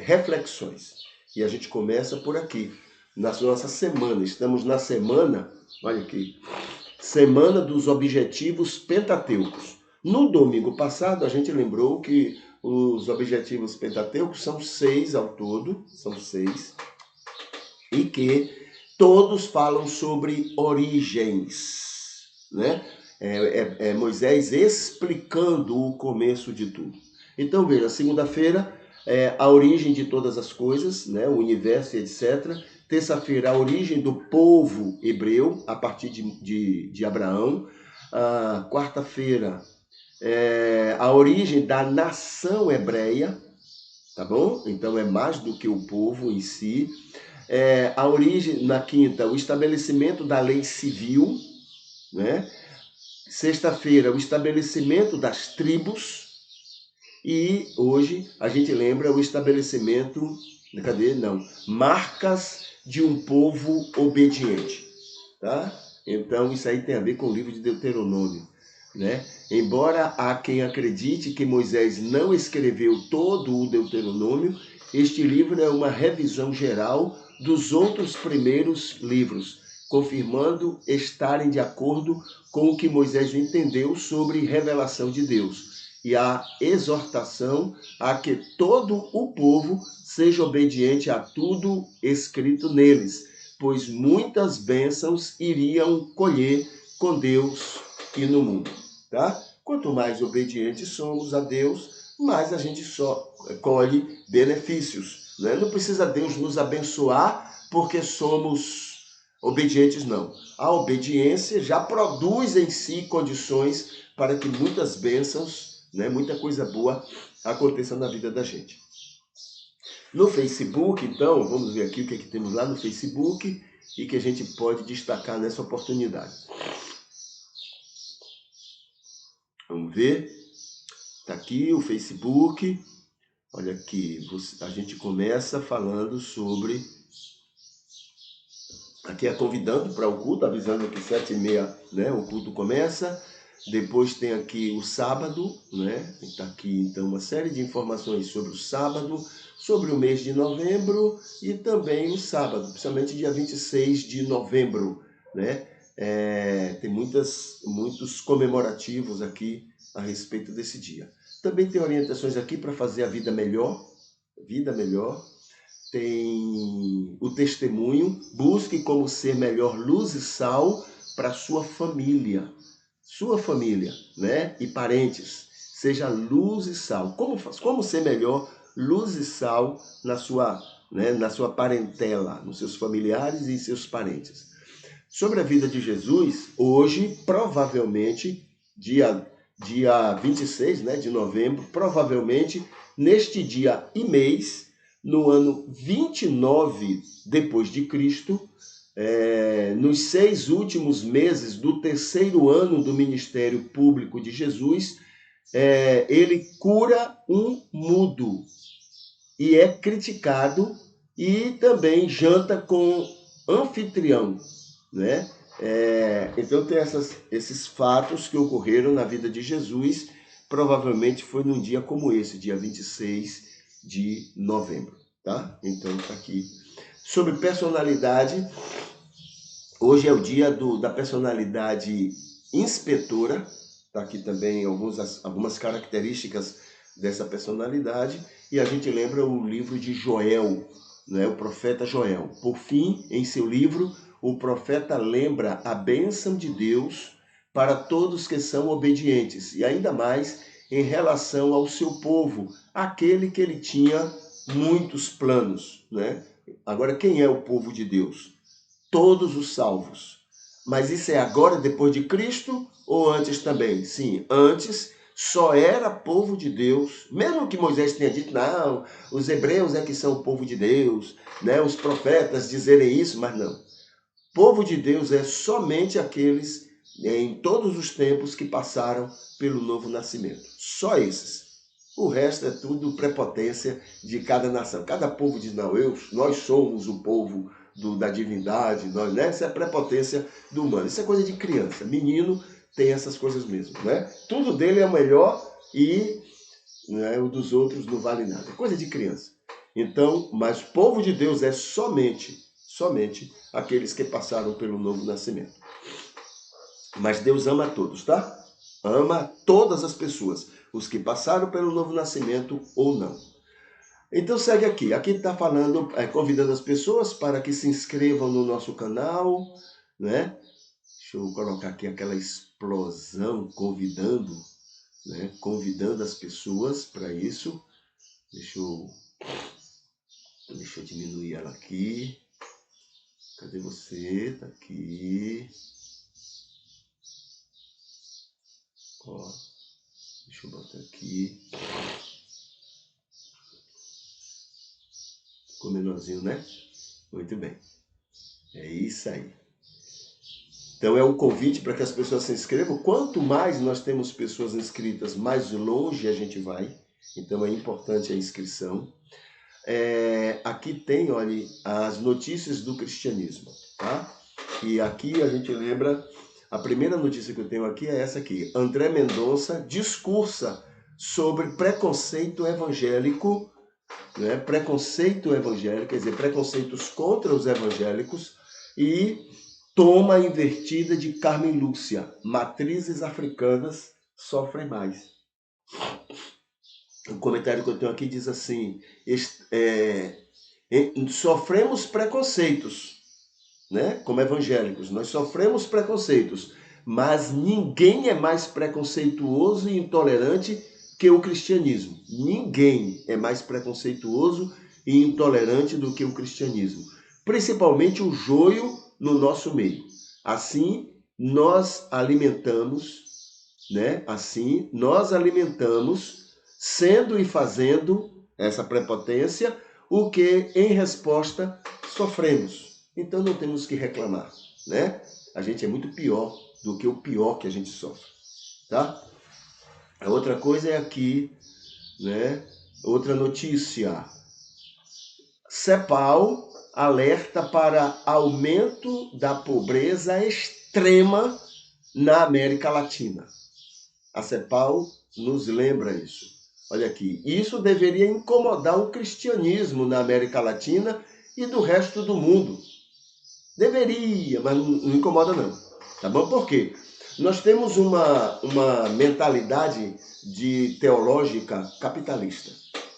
reflexões. E a gente começa por aqui, na nossa semana. Estamos na semana, olha aqui, Semana dos Objetivos Pentateucos. No domingo passado, a gente lembrou que os objetivos pentateucos são 6 ao todo, são 6, e que todos falam sobre origens, né? Moisés explicando o começo de tudo. Então, veja, segunda-feira, a origem de todas as coisas, né? O universo, etc. Terça-feira, a origem do povo hebreu, a partir de Abraão. Quarta-feira, a origem da nação hebreia, tá bom? Então, é mais do que o povo em si. A origem, na quinta, o estabelecimento da lei civil, né? Sexta-feira, o estabelecimento das tribos. E hoje a gente lembra o estabelecimento, marcas de um povo obediente, tá? Então isso aí tem a ver com o livro de Deuteronômio, né? Embora há quem acredite que Moisés não escreveu todo o Deuteronômio, este livro é uma revisão geral dos outros primeiros livros, confirmando estarem de acordo com o que Moisés entendeu sobre revelação de Deus e a exortação a que todo o povo seja obediente a tudo escrito neles, pois muitas bênçãos iriam colher com Deus e no mundo, tá? Quanto mais obedientes somos a Deus, mais a gente só colhe benefícios, né? Não precisa Deus nos abençoar porque somos obedientes, não. A obediência já produz em si condições para que muitas bênçãos, né, muita coisa boa aconteça na vida da gente. No Facebook, então, vamos ver aqui o que é que temos lá no Facebook e que a gente pode destacar nessa oportunidade. Vamos ver. Está aqui o Facebook. Olha aqui, a gente começa falando sobre... Aqui convidando para o culto, avisando que 7h30, né, o culto começa. Depois tem aqui o sábado, né? Está aqui então uma série de informações sobre o sábado, sobre o mês de novembro e também o sábado, principalmente dia 26 de novembro, né? Tem muitos comemorativos aqui a respeito desse dia. Também tem orientações aqui para fazer a vida melhor, Tem o testemunho, busque como ser melhor luz e sal para sua família, né? E parentes, seja luz e sal. Como ser melhor luz e sal na sua, né, na sua parentela, nos seus familiares e seus parentes. Sobre a vida de Jesus, hoje, provavelmente, dia 26, né, de novembro, provavelmente, neste dia e mês, no ano 29 depois de Cristo, nos 6 últimos meses do 3º ano do ministério público de Jesus, ele cura um mudo e é criticado e também janta com anfitrião, né? Então tem esses fatos que ocorreram na vida de Jesus, provavelmente foi num dia como esse, dia 26 de novembro, tá? Então tá aqui. Sobre personalidade, hoje é o dia da personalidade inspetora, tá aqui também algumas características dessa personalidade, e a gente lembra o livro de Joel, né? O profeta Joel. Por fim, em seu livro, o profeta lembra a bênção de Deus para todos que são obedientes, e ainda mais em relação ao seu povo, aquele que ele tinha muitos planos, né? Agora, quem é o povo de Deus? Todos os salvos. Mas isso é agora, depois de Cristo, ou antes também? Sim, antes só era povo de Deus, mesmo que Moisés tenha dito, não, os hebreus é que são o povo de Deus, né? Os profetas dizerem isso, mas não. Povo de Deus é somente aqueles em todos os tempos que passaram pelo novo nascimento. Só esses. O resto é tudo prepotência de cada nação. Cada povo diz, não, nós somos o povo da divindade, né? Isso é prepotência do humano. Isso é coisa de criança. Menino tem essas coisas mesmo, né? Tudo dele é o melhor e, né, o dos outros não vale nada. É coisa de criança. Então, mas povo de Deus é somente aqueles que passaram pelo novo nascimento. Mas Deus ama a todos, tá? Ama todas as pessoas, os que passaram pelo novo nascimento ou não. Então segue aqui. Aqui está falando, convidando as pessoas para que se inscrevam no nosso canal, né? Deixa eu colocar aqui aquela explosão, convidando, né? Convidando as pessoas para isso. Deixa eu diminuir ela aqui. Cadê você? Tá aqui. Ó, deixa eu botar aqui. Ficou menorzinho, né? Muito bem. É isso aí. Então é um convite para que as pessoas se inscrevam. Quanto mais nós temos pessoas inscritas, mais longe a gente vai. Então é importante a inscrição. Aqui tem, olha, as notícias do cristianismo, tá? E aqui a gente lembra, a primeira notícia que eu tenho aqui é essa aqui. André Mendonça discursa sobre preconceito evangélico, né? Preconceito evangélico, quer dizer, preconceitos contra os evangélicos, e toma a invertida de Carmen Lúcia. Matrizes africanas sofrem mais. O comentário que eu tenho aqui diz assim: sofremos preconceitos, né? Como evangélicos, nós sofremos preconceitos, mas ninguém é mais preconceituoso e intolerante que o cristianismo. Ninguém é mais preconceituoso e intolerante do que o cristianismo. Principalmente o joio no nosso meio. Assim, nós alimentamos, né? Assim, nós alimentamos, sendo e fazendo essa prepotência, o que, em resposta, sofremos. Então não temos que reclamar, né? A gente é muito pior do que o pior que a gente sofre, tá? A outra coisa é aqui, né? Outra notícia. CEPAL alerta para aumento da pobreza extrema na América Latina. A CEPAL nos lembra isso. Olha aqui, isso deveria incomodar o cristianismo na América Latina e do resto do mundo. Deveria, mas não incomoda não. Tá bom? Por quê? Nós temos uma mentalidade teológica capitalista.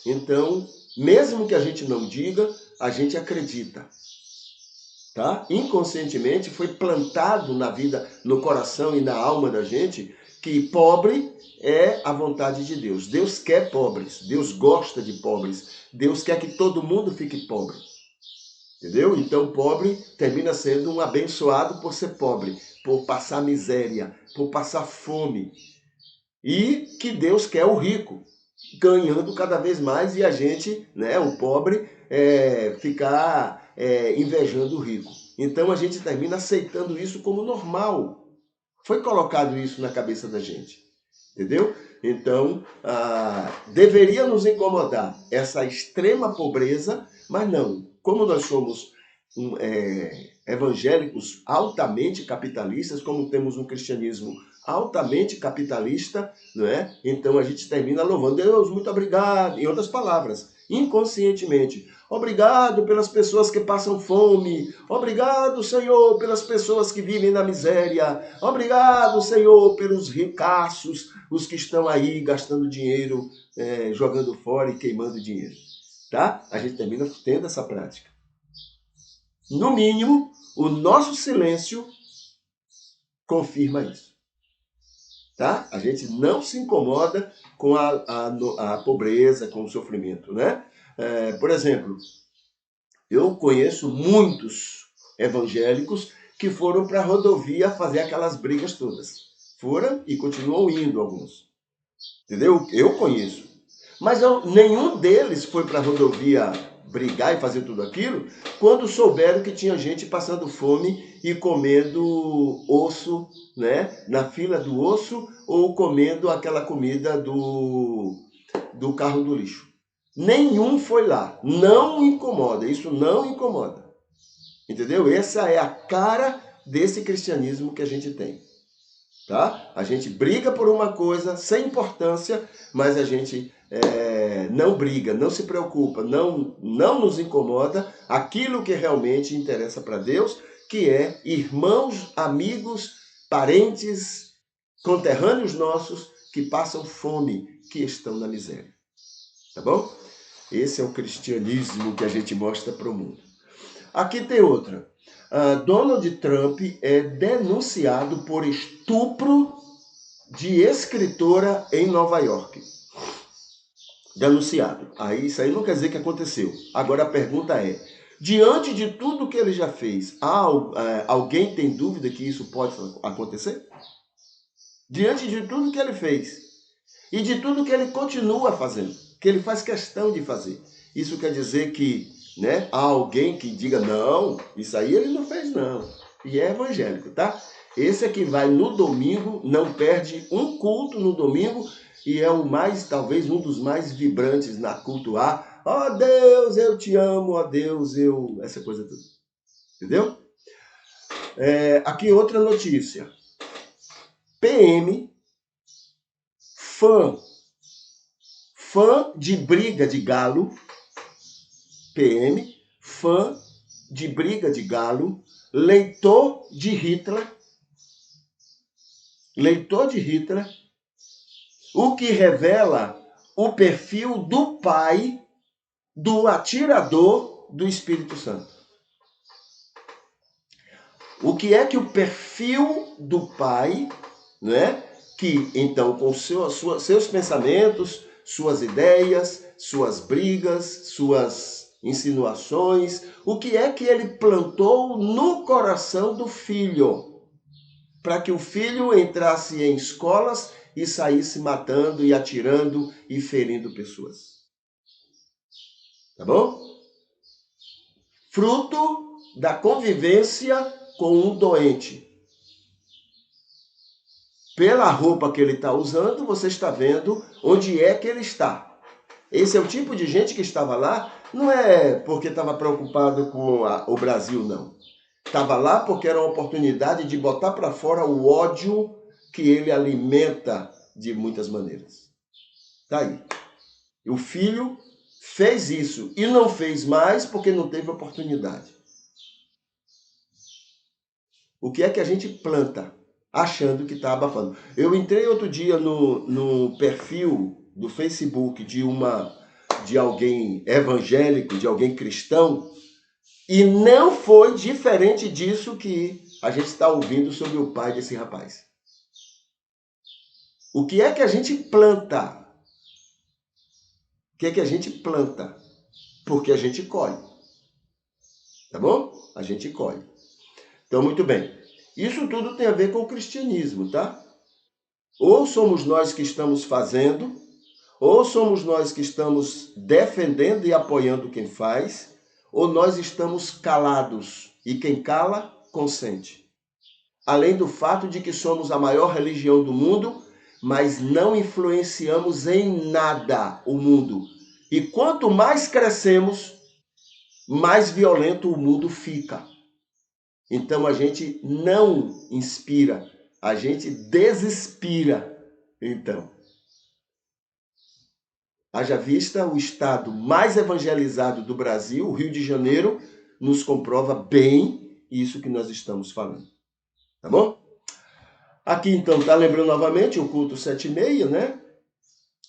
Então, mesmo que a gente não diga, a gente acredita. Tá? Inconscientemente foi plantado na vida, no coração e na alma da gente que pobre é a vontade de Deus. Deus quer pobres, Deus gosta de pobres, Deus quer que todo mundo fique pobre. Entendeu? Então, pobre termina sendo um abençoado por ser pobre, por passar miséria, por passar fome. E que Deus quer o rico, ganhando cada vez mais, e a gente, né, o pobre, ficar invejando o rico. Então a gente termina aceitando isso como normal. Foi colocado isso na cabeça da gente. Entendeu? Então, deveria nos incomodar essa extrema pobreza, mas não. Como nós somos evangélicos altamente capitalistas, como temos um cristianismo altamente capitalista, não é? Então a gente termina louvando Deus, muito obrigado, em outras palavras, inconscientemente. Obrigado pelas pessoas que passam fome. Obrigado, Senhor, pelas pessoas que vivem na miséria. Obrigado, Senhor, pelos ricaços, os que estão aí gastando dinheiro, jogando fora e queimando dinheiro. Tá? A gente termina tendo essa prática. No mínimo, o nosso silêncio confirma isso. Tá? A gente não se incomoda com a pobreza, com o sofrimento, né? Por exemplo, eu conheço muitos evangélicos que foram para a rodovia fazer aquelas brigas todas. Foram e continuam indo alguns. Entendeu? Eu conheço. Mas nenhum deles foi para a rodovia brigar e fazer tudo aquilo quando souberam que tinha gente passando fome e comendo osso, né? Na fila do osso, ou comendo aquela comida do carro do lixo. Nenhum foi lá. Não incomoda. Isso não incomoda. Entendeu? Essa é a cara desse cristianismo que a gente tem. Tá? A gente briga por uma coisa sem importância, mas a gente não briga, não se preocupa, não nos incomoda aquilo que realmente interessa para Deus, que é irmãos, amigos, parentes, conterrâneos nossos que passam fome, que estão na miséria. Tá bom? Esse é o cristianismo que a gente mostra para o mundo. Aqui tem outra. Donald Trump é denunciado por estupro de escritora em Nova York. Denunciado. Isso aí não quer dizer que aconteceu. Agora a pergunta é, diante de tudo que ele já fez, alguém tem dúvida que isso pode acontecer? Diante de tudo que ele fez e de tudo que ele continua fazendo, que ele faz questão de fazer. Isso quer dizer que, há alguém que diga, não, isso aí ele não fez não. E é evangélico, tá? Esse é que vai no domingo, não perde um culto no domingo e é talvez um dos mais vibrantes na cultuar. Ó Deus, eu te amo, ó Deus, essa coisa toda. Entendeu? Aqui outra notícia. PM, fã de briga de galo, PM, fã de briga de galo, leitor de Hitler, o que revela o perfil do pai do atirador do Espírito Santo. O que é que o perfil do pai, né, que então com seus pensamentos, suas ideias, suas brigas, suas insinuações, o que é que ele plantou no coração do filho, para que o filho entrasse em escolas e saísse matando e atirando e ferindo pessoas. Tá bom? Fruto da convivência com um doente. Pela roupa que ele está usando, você está vendo onde é que ele está. Esse é o tipo de gente que estava lá, não é porque estava preocupado com o Brasil, não. Estava lá porque era uma oportunidade de botar para fora o ódio que ele alimenta de muitas maneiras. Tá aí. O filho fez isso e não fez mais porque não teve oportunidade. O que é que a gente planta achando que está abafando? Eu entrei outro dia no perfil do Facebook de alguém evangélico, de alguém cristão, e não foi diferente disso que a gente está ouvindo sobre o pai desse rapaz. O que é que a gente planta? O que é que a gente planta? Porque a gente colhe. Tá bom? A gente colhe. Então, muito bem. Isso tudo tem a ver com o cristianismo, tá? Ou somos nós que estamos fazendo, ou somos nós que estamos defendendo e apoiando quem faz, ou nós estamos calados e quem cala, consente. Além do fato de que somos a maior religião do mundo, mas não influenciamos em nada o mundo. E quanto mais crescemos, mais violento o mundo fica. Então a gente não inspira, a gente desinspira. Então, haja vista o estado mais evangelizado do Brasil, o Rio de Janeiro, nos comprova bem isso que nós estamos falando. Tá bom? Aqui então, tá lembrando novamente o culto 7:30, né?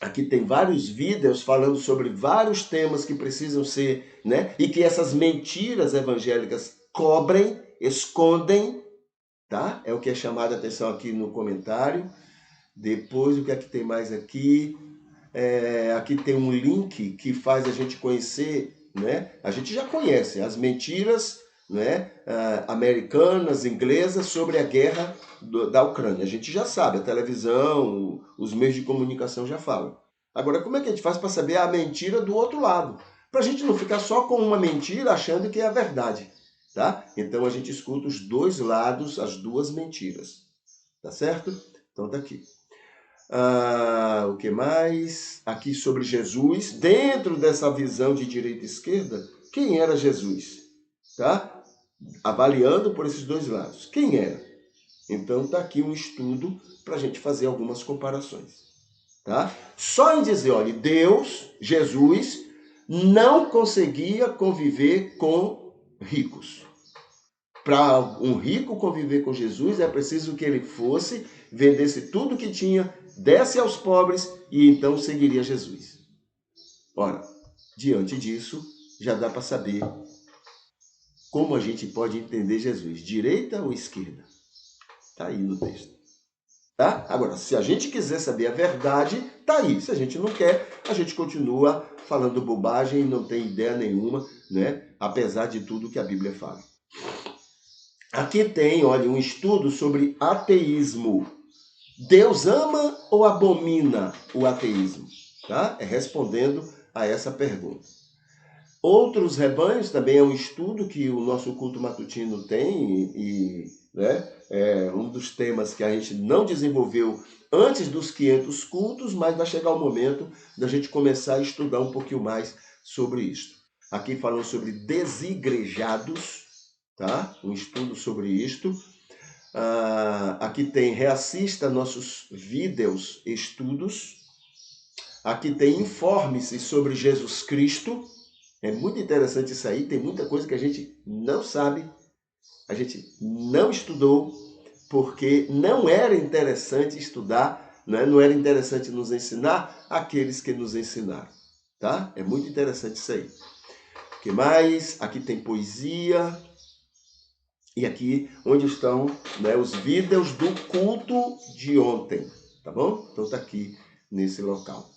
Aqui tem vários vídeos falando sobre vários temas que precisam ser, né? E que essas mentiras evangélicas cobrem, escondem, tá? É o que é chamado a atenção aqui no comentário. Depois, o que é que tem mais aqui? Aqui tem um link que faz a gente conhecer, né? A gente já conhece as mentiras, né, americanas, inglesas sobre a guerra da Ucrânia. A gente já sabe, a televisão, os meios de comunicação já falam. Agora, como é que a gente faz para saber a mentira do outro lado? Para a gente não ficar só com uma mentira achando que é a verdade, tá? Então a gente escuta os dois lados, as duas mentiras, tá certo? Então tá aqui. O que mais? Aqui sobre Jesus, dentro dessa visão de direita e esquerda, quem era Jesus? Tá? Avaliando por esses dois lados. Quem era? Então tá aqui um estudo para a gente fazer algumas comparações. tá? Só em dizer, olha, Deus, Jesus, não conseguia conviver com ricos. Para um rico conviver com Jesus, é preciso que ele fosse, vendesse tudo que tinha, desse aos pobres e então seguiria Jesus. Ora, diante disso, já dá para saber como a gente pode entender Jesus, direita ou esquerda. Está aí no texto. Tá? Agora, se a gente quiser saber a verdade, tá aí. Se a gente não quer, a gente continua falando bobagem e não tem ideia nenhuma, né? Apesar de tudo que a Bíblia fala. Aqui tem, olha, um estudo sobre ateísmo. Deus ama ou abomina o ateísmo? Tá? É respondendo a essa pergunta. Outros rebanhos também é um estudo que o nosso culto matutino tem né, é um dos temas que a gente não desenvolveu antes dos 500 cultos, mas vai chegar o momento da gente começar a estudar um pouquinho mais sobre isto. Aqui falando sobre desigrejados, tá? Um estudo sobre isto. Aqui tem reassista nossos vídeos, estudos. Aqui tem informe-se sobre Jesus Cristo. É muito interessante isso aí, tem muita coisa que a gente não sabe, a gente não estudou, porque não era interessante estudar, né? Não era interessante nos ensinar aqueles que nos ensinaram, tá? É muito interessante isso aí. O que mais? Aqui tem poesia, e aqui onde estão, né, os vídeos do culto de ontem, tá bom? Então tá aqui nesse local.